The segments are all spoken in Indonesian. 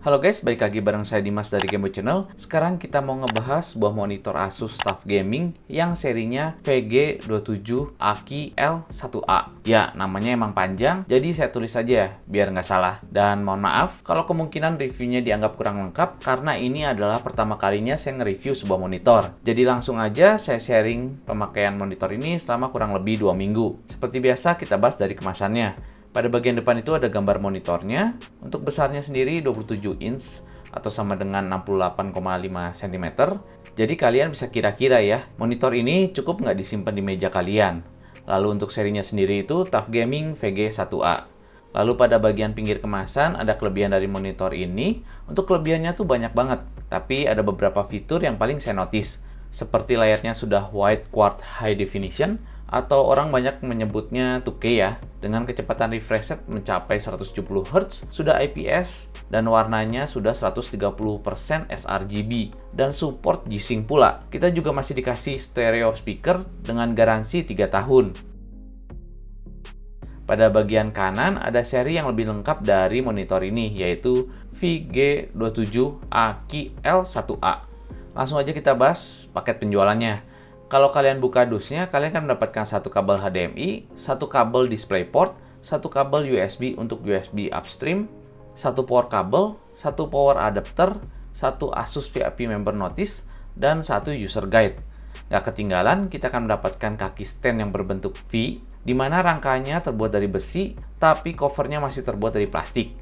Halo guys, balik lagi bareng saya Dimas dari Gameboy Channel. Sekarang kita mau ngebahas sebuah monitor Asus TUF Gaming yang serinya VG27 Aki L1A. Ya, namanya emang panjang, jadi saya tulis saja ya, biar nggak salah. Dan mohon maaf kalau kemungkinan reviewnya dianggap kurang lengkap, karena ini adalah pertama kalinya saya nge-review sebuah monitor. Jadi langsung aja saya sharing pemakaian monitor ini selama kurang lebih 2 minggu. Seperti biasa kita bahas dari kemasannya. Pada bagian depan itu ada gambar monitornya. Untuk besarnya sendiri 27 inch atau sama dengan 68,5 cm. Jadi kalian bisa kira-kira ya, monitor ini cukup nggak disimpan di meja kalian. Lalu untuk serinya sendiri itu TUF Gaming VG1A. Lalu pada bagian pinggir kemasan ada kelebihan dari monitor ini. Untuk kelebihannya tuh banyak banget, tapi ada beberapa fitur yang paling saya notice. Seperti layarnya sudah Wide Quad High Definition, atau orang banyak menyebutnya 2K ya, dengan kecepatan refresh rate mencapai 170 Hz, sudah IPS, dan warnanya sudah 130% sRGB, dan support G-Sync pula. Kita juga masih dikasih stereo speaker dengan garansi 3 tahun. Pada bagian kanan ada seri yang lebih lengkap dari monitor ini, yaitu VG27 Aki L1A. Langsung aja kita bahas paket penjualannya. Kalau kalian buka dusnya, kalian akan mendapatkan satu kabel HDMI, satu kabel DisplayPort, satu kabel USB untuk USB upstream, satu power kabel, satu power adapter, satu Asus VIP member notice, dan satu user guide. Gak ketinggalan, kita akan mendapatkan kaki stand yang berbentuk V, di mana rangkanya terbuat dari besi, tapi covernya masih terbuat dari plastik.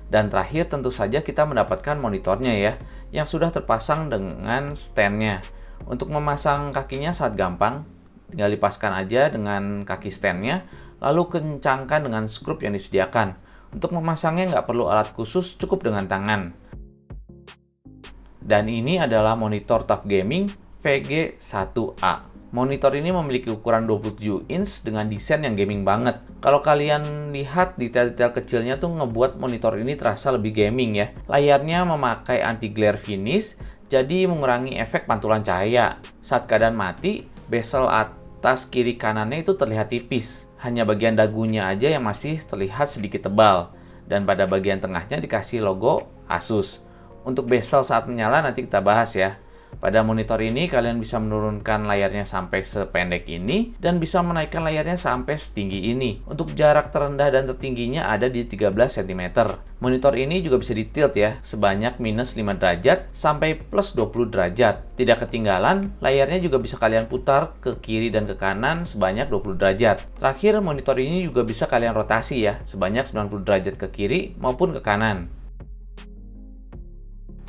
Dan terakhir tentu saja kita mendapatkan monitornya ya, yang sudah terpasang dengan standnya. Untuk memasang kakinya sangat gampang, tinggal dipaskan aja dengan kaki standnya, lalu kencangkan dengan skrup yang disediakan. Untuk memasangnya nggak perlu alat khusus, cukup dengan tangan. Dan ini adalah monitor TUF Gaming VG1A. Monitor ini memiliki ukuran 27 inch dengan desain yang gaming banget. Kalau kalian lihat detail-detail kecilnya tuh ngebuat monitor ini terasa lebih gaming ya. Layarnya memakai anti-glare finish, jadi mengurangi efek pantulan cahaya. Saat keadaan mati, bezel atas kiri kanannya itu terlihat tipis. Hanya bagian dagunya aja yang masih terlihat sedikit tebal. Dan pada bagian tengahnya dikasih logo Asus. Untuk bezel saat menyala nanti kita bahas ya. Pada monitor ini kalian bisa menurunkan layarnya sampai sependek ini dan bisa menaikkan layarnya sampai setinggi ini. Untuk jarak terendah dan tertingginya ada di 13 cm. Monitor ini juga bisa ditilt ya, sebanyak minus 5 derajat sampai plus 20 derajat. Tidak ketinggalan, layarnya juga bisa kalian putar ke kiri dan ke kanan sebanyak 20 derajat. Terakhir, monitor ini juga bisa kalian rotasi ya, sebanyak 90 derajat ke kiri maupun ke kanan.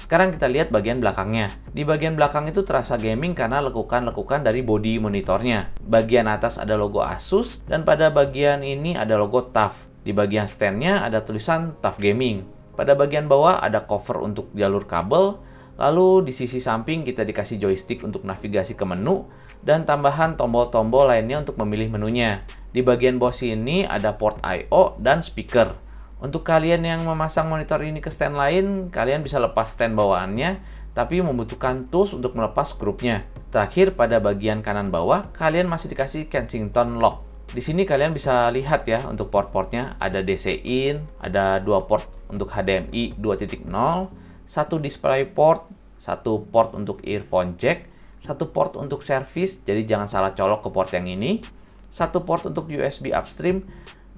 Sekarang kita lihat bagian belakangnya. Di bagian belakang itu terasa gaming karena lekukan-lekukan dari bodi monitornya. Bagian atas ada logo Asus, dan pada bagian ini ada logo TUF. Di bagian standnya ada tulisan TUF Gaming. Pada bagian bawah ada cover untuk jalur kabel, lalu di sisi samping kita dikasih joystick untuk navigasi ke menu, dan tambahan tombol-tombol lainnya untuk memilih menunya. Di bagian bawah sini ada port I/O dan speaker. Untuk kalian yang memasang monitor ini ke stand lain, kalian bisa lepas stand bawaannya, tapi membutuhkan tools untuk melepas grupnya. Terakhir, pada bagian kanan bawah, kalian masih dikasih Kensington lock. Di sini kalian bisa lihat ya, untuk port-portnya ada DC in, ada 2 port untuk HDMI 2.0, 1 display port, 1 port untuk earphone jack, 1 port untuk service, jadi jangan salah colok ke port yang ini, 1 port untuk USB upstream,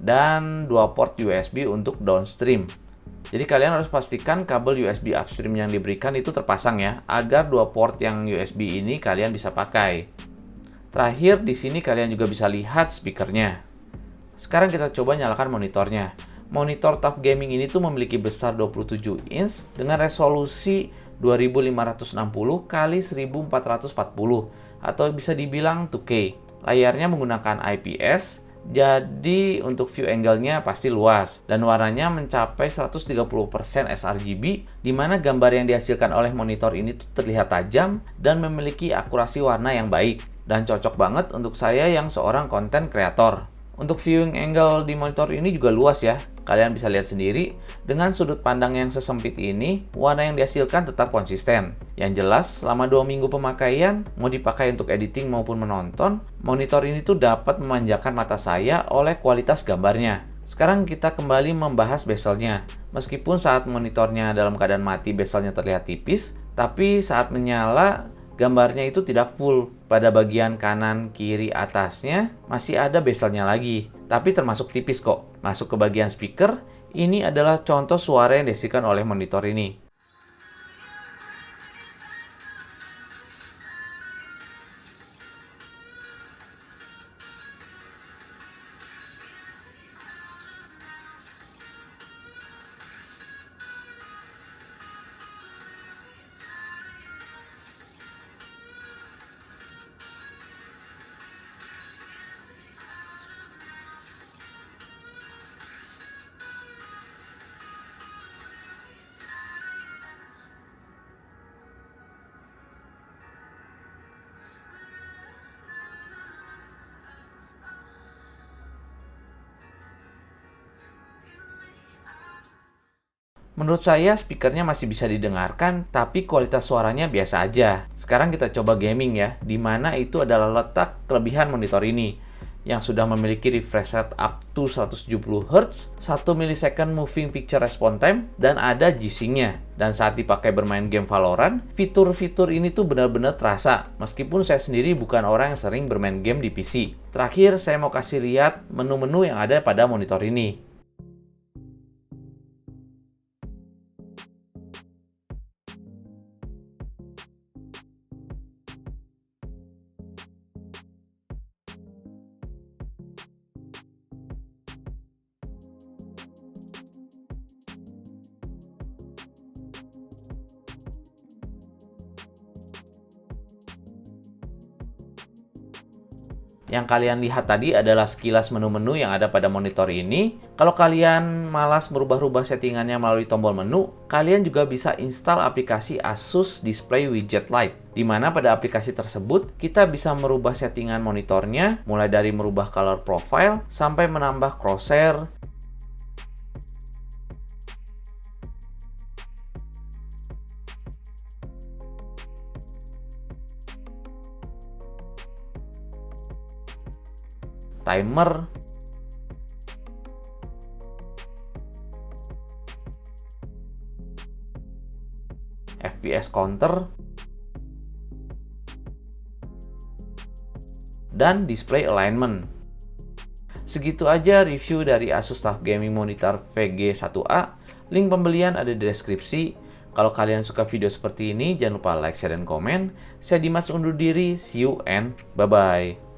dan 2 port USB untuk downstream. Jadi kalian harus pastikan kabel USB upstream yang diberikan itu terpasang ya, agar 2 port yang USB ini kalian bisa pakai. Terakhir, di sini kalian juga bisa lihat speakernya. Sekarang kita coba nyalakan monitornya. Monitor TUF Gaming ini tuh memiliki besar 27 inch dengan resolusi 2560 x 1440 atau bisa dibilang 2K. Layarnya menggunakan IPS, jadi untuk view angle-nya pasti luas dan warnanya mencapai 130% sRGB, di mana gambar yang dihasilkan oleh monitor ini tuh terlihat tajam dan memiliki akurasi warna yang baik dan cocok banget untuk saya yang seorang content creator. Untuk viewing angle di monitor ini juga luas ya. Kalian bisa lihat sendiri, dengan sudut pandang yang sesempit ini, warna yang dihasilkan tetap konsisten. Yang jelas, selama 2 minggu pemakaian, mau dipakai untuk editing maupun menonton, monitor ini tuh dapat memanjakan mata saya oleh kualitas gambarnya. Sekarang kita kembali membahas bezelnya. Meskipun saat monitornya dalam keadaan mati bezelnya terlihat tipis, tapi saat menyala gambarnya itu tidak full. Pada bagian kanan kiri atasnya masih ada bezelnya lagi, tapi termasuk tipis kok. Masuk ke bagian speaker, ini adalah contoh suara yang dihasilkan oleh monitor ini. Menurut saya speakernya masih bisa didengarkan, tapi kualitas suaranya biasa aja. Sekarang kita coba gaming ya, di mana itu adalah letak kelebihan monitor ini, yang sudah memiliki refresh rate up to 170 Hz, 1 millisecond moving picture response time, dan ada G-Sync-nya. Dan saat dipakai bermain game Valorant, fitur-fitur ini tuh benar-benar terasa, meskipun saya sendiri bukan orang yang sering bermain game di PC. Terakhir, saya mau kasih lihat menu-menu yang ada pada monitor ini. Yang kalian lihat tadi adalah sekilas menu-menu yang ada pada monitor ini. Kalau kalian malas merubah-rubah settingannya melalui tombol menu, kalian juga bisa install aplikasi Asus Display Widget Lite, di mana pada aplikasi tersebut kita bisa merubah settingan monitornya, mulai dari merubah color profile sampai menambah crosshair, timer, FPS counter, dan display alignment. Segitu aja review dari Asus TUF Gaming Monitor VG1A. Link pembelian ada di deskripsi. Kalau kalian suka video seperti ini, jangan lupa like, share, dan komen. Saya Dimas undur diri. See you and bye-bye.